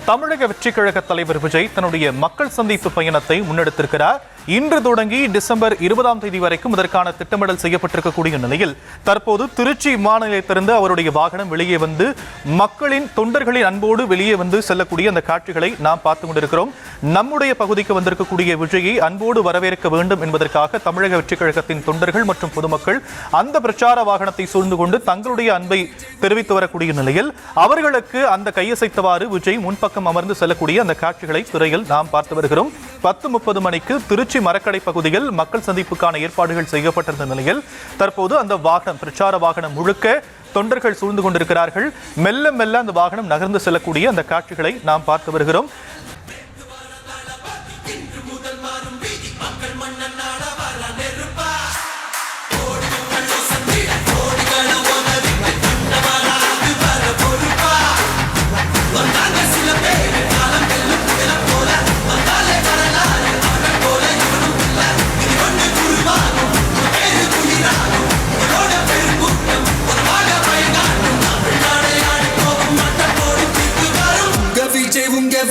தமிழக வெற்றி கழக தலைவர் விஜய் தன்னுடைய மக்கள் சந்திப்பு பயணத்தை முன்னெடுத்திருக்கிறார். இன்று தொடங்கி டிசம்பர் 20ஆம் தேதி வரைக்கும் இதற்கான திட்டமிடல் செய்யப்பட்டிருக்கக்கூடிய நிலையில் தற்போது திருச்சி விமான நிலையத்திலிருந்து அவருடைய வாகனம் வெளியே வந்து மக்களின் தொண்டர்களின் அன்போடு வெளியே வந்து செல்லக்கூடிய அந்த காட்சிகளை நாம் பார்த்து கொண்டிருக்கிறோம். நம்முடைய பகுதிக்கு வந்திருக்கக்கூடிய விஜயை அன்போடு வரவேற்க வேண்டும் என்பதற்காக தமிழக வெற்றி கழகத்தின் தொண்டர்கள் மற்றும் பொதுமக்கள் அந்த பிரச்சார வாகனத்தை சூழ்ந்து கொண்டு தங்களுடைய அன்பை தெரிவித்து வரக்கூடிய நிலையில் அவர்களுக்கு அந்த கையசைத்தவாறு விஜய் முன்பக்கம் அமர்ந்து செல்லக்கூடிய அந்த காட்சிகளை திரையில் நாம் பார்த்து வருகிறோம். 10:30 மணிக்கு திருச்சி மரக்கடை பகுதியில் மக்கள் சந்திப்புக்கான ஏற்பாடுகள் செய்யப்பட்டிருந்த நிலையில் தற்போது அந்த வாகனம் பிரச்சார வாகனம் முழுக்க தொண்டர்கள் சூழ்ந்து கொண்டிருக்கிறார்கள். மெல்ல மெல்ல அந்த வாகனம் நகர்ந்து செல்லக்கூடிய அந்த காட்சிகளை நாம் பார்த்து வருகிறோம்.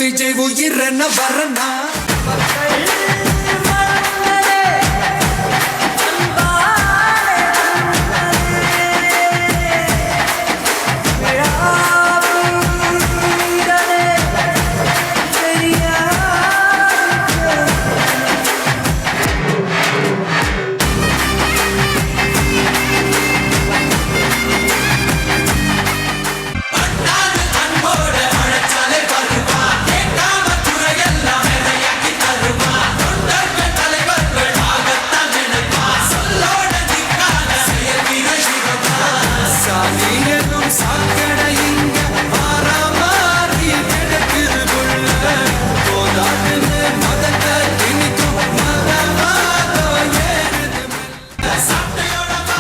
விஜய் உயிரன வரனா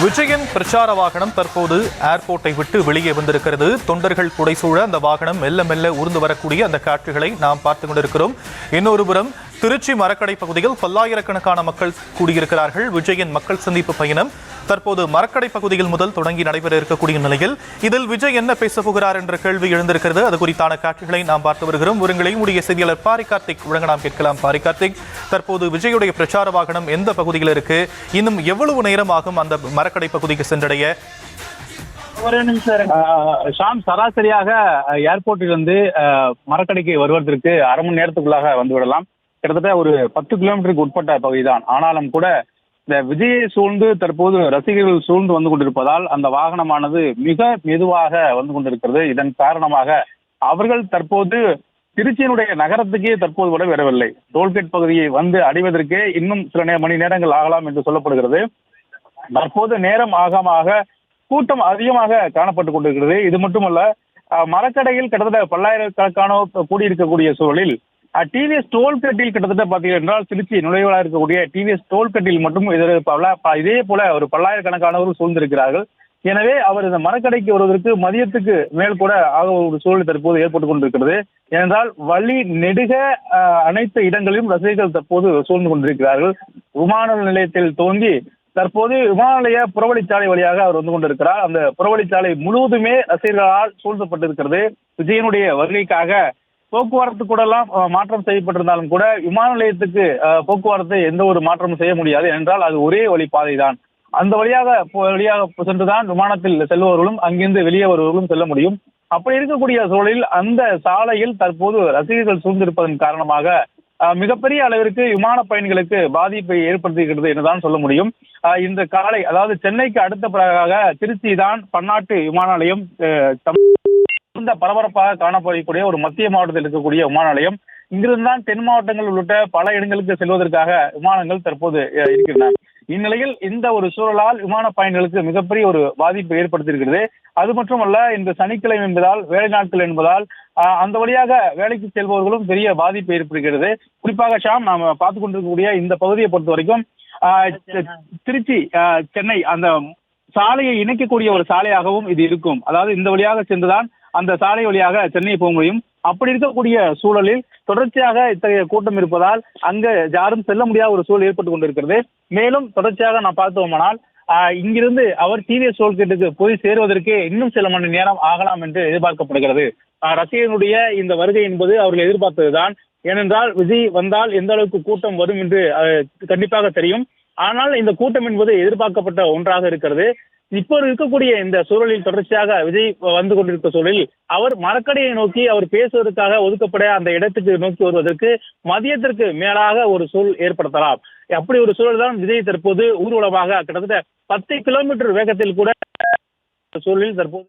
விஜயன் பிரச்சார வாகனம் தற்போது ஏர்போர்ட்டை விட்டு வெளியே வந்திருக்கிறது. தொண்டர்கள் புடைசூழ அந்த வாகனம் மெல்ல மெல்ல ஊர்ந்து வரக்கூடிய அந்த காட்சிகளை நாம் பார்த்து கொண்டிருக்கிறோம். இன்னொரு புறம் திருச்சி மரக்கடை பகுதியில் பல்லாயிரக்கணக்கான மக்கள் கூடியிருக்கிறார்கள். விஜயன் மக்கள் சந்திப்பு பயணம் தற்போது மரக்கடை பகுதியில் முதல் தொடங்கி நடைபெற இருக்கக்கூடிய நிலையில் இதில் விஜய் என்ன பேச போகிறார் என்ற கேள்வி எழுந்திருக்கிறது. அது குறித்தான காட்சிகளை நாம் பார்த்து வருகிறோம். ஒருங்களையும் உடைய செய்தியாளர் பாரி கார்த்திக் வழங்க நாம் கேட்கலாம். பாரி கார்த்திக், தற்போது விஜயுடைய பிரச்சார வாகனம் எந்த பகுதியில் இருக்கு? இன்னும் எவ்வளவு நேரம் ஆகும் அந்த மரக்கடை பகுதிக்கு சென்றடைய? ஒரு நிமிஷம் ஷாம், சராசரியாக ஏர்போர்ட்டிலிருந்து மரக்கடைக்கு வருவதற்கு அரை மணி நேரத்துக்குள்ளாக வந்துவிடலாம். கிட்டத்தட்ட ஒரு 10 கிலோமீட்டருக்கு உட்பட்ட பகுதிதான். ஆனாலும் கூட இந்த விஜயை சூழ்ந்து தற்போது ரசிகர்கள் சூழ்ந்து வந்து கொண்டிருப்பதால் அந்த வாகனமானது மிக மெதுவாக வந்து கொண்டிருக்கிறது. இதன் காரணமாக அவர்கள் தற்போது திருச்சியினுடைய நகரத்துக்கே தற்போது கூட வரவில்லை. டோல்கேட் பகுதியை வந்து அடைவதற்கே இன்னும் சில மணி நேரங்கள் ஆகலாம் என்று சொல்லப்படுகிறது. தற்போது நேரம் ஆக கூட்டம் அதிகமாக காணப்பட்டுக் கொண்டிருக்கிறது. இது மட்டுமல்ல, மரக்கடையில் கிட்டத்தட்ட பல்லாயிரக்கணக்கான கூடியிருக்கக்கூடிய சூழலில் டிவிஎஸ் டோல்கேட்டில் கிட்டத்தட்ட பார்த்தீர்கள் என்றால் திருச்சி நுழைவாக இருக்கக்கூடிய டிவிஎஸ் டோல்கேட்டில் மட்டும் இதே போல ஒரு பல்லாயிரக்கணக்கானவர்கள் சூழ்ந்திருக்கிறார்கள். எனவே அவர் இந்த மரக்கடைக்கு வருவதற்கு மதியத்துக்கு மேல் கூட ஆக ஒரு சூழல் தற்போது ஏற்பட்டுக் கொண்டிருக்கிறது. ஏனென்றால் வழி நெடுக அனைத்து இடங்களிலும் ரசிகர்கள் தற்போது சூழ்ந்து கொண்டிருக்கிறார்கள். விமான நிலையத்தில் துவங்கி தற்போது விமான நிலைய புறவழிச்சாலை வழியாக அவர் வந்து கொண்டிருக்கிறார். அந்த புறவழிச்சாலை முழுவதுமே ரசிகர்களால் சூழ்ந்தப்பட்டிருக்கிறது. விஜயனுடைய வருகைக்காக போக்குவரத்து கூட எல்லாம் மாற்றம் செய்யப்பட்டிருந்தாலும் கூட விமான நிலையத்துக்கு போக்குவரத்தை எந்த ஒரு மாற்றமும் செய்ய முடியாது. என்றால் அது ஒரே வழி பாதை தான். அந்த வழியாக சென்றுதான் விமானத்தில் செல்பவர்களும் அங்கிருந்து வெளியே வருவர்களும் செல்ல முடியும். அப்படி இருக்கக்கூடிய சூழலில் அந்த சாலையில் தற்போது ரசிகர்கள் சூழ்ந்திருப்பதன் காரணமாக மிகப்பெரிய அளவிற்கு விமான பயணிகளுக்கு பாதிப்பை ஏற்படுத்துகிறது என்றுதான் சொல்ல முடியும். இந்த காலை, அதாவது சென்னைக்கு அடுத்தபடியாக திருச்சி தான் பன்னாட்டு விமான நிலையம், இந்த பரபரப்பாக காணப்படக்கூடிய ஒரு மத்திய மாவட்டத்தில் இருக்கக்கூடிய விமான நிலையம். இங்கிருந்துதான் தென் மாவட்டங்கள் உள்ளிட்ட பல இடங்களுக்கு செல்வதற்காக விமானங்கள் தற்போது இருக்கின்றன. இந்நிலையில் இந்த ஒரு சூழலால் விமான பயணிகளுக்கு மிகப்பெரிய ஒரு பாதிப்பு ஏற்படுத்தியிருக்கிறது. அது மட்டுமல்ல, இந்த சனிக்கிழமை என்பதால், வேலை நாட்கள் என்பதால் அந்த வழியாக வேலைக்கு செல்பவர்களும் பெரிய பாதிப்பு ஏற்படுகிறது. குறிப்பாக ஷாம், நாம் பார்த்துக் கொண்டிருக்கக்கூடிய இந்த பகுதியை பொறுத்த வரைக்கும் திருச்சி சென்னை அந்த சாலையை இணைக்கக்கூடிய ஒரு சாலையாகவும் இது இருக்கும். அதாவது இந்த வழியாக சென்றுதான் அந்த சாலை வழியாக சென்னை போக முடியும். அப்படி இருக்கக்கூடிய சூழலில் தொடர்ச்சியாக இத்தகைய கூட்டம் இருப்பதால் அங்க யாரும் செல்ல முடியாத ஒரு சூழல் ஏற்பட்டுக் கொண்டிருக்கிறது. மேலும் தொடர்ச்சியாக நான் பார்த்தோமானால் இங்கிருந்து அவர் டிவிஎஸ் டோல்கேட்டுக்கு போய் சேருவதற்கே இன்னும் சில மணி நேரம் ஆகலாம் என்று எதிர்பார்க்கப்படுகிறது. ரசிகர்களுடைய இந்த வருகை என்பது அவர்கள் எதிர்பார்த்ததுதான். ஏனென்றால் விஜய் வந்தால் எந்த அளவுக்கு கூட்டம் வரும் என்று கண்டிப்பாக தெரியும். ஆனால் இந்த கூட்டம் என்பது எதிர்பார்க்கப்பட்ட ஒன்றாக இருக்கிறது. இப்போ இருக்கக்கூடிய இந்த சூழலில் தொடர்ச்சியாக விஜய் வந்து கொண்டிருக்க சூழலில் அவர் மரக்கடையை நோக்கி அவர் பேசுவதற்காக ஒதுக்கப்பட அந்த இடத்துக்கு நோக்கி வருவதற்கு மதியத்திற்கு மேலாக ஒரு சூழல் ஏற்படுத்தலாம். அப்படி ஒரு சூழல் தான் விஜய் தற்போது ஊர்வலமாக கிட்டத்தட்ட 10 கிலோமீட்டர் வேகத்தில் கூட சூழலில் தற்போது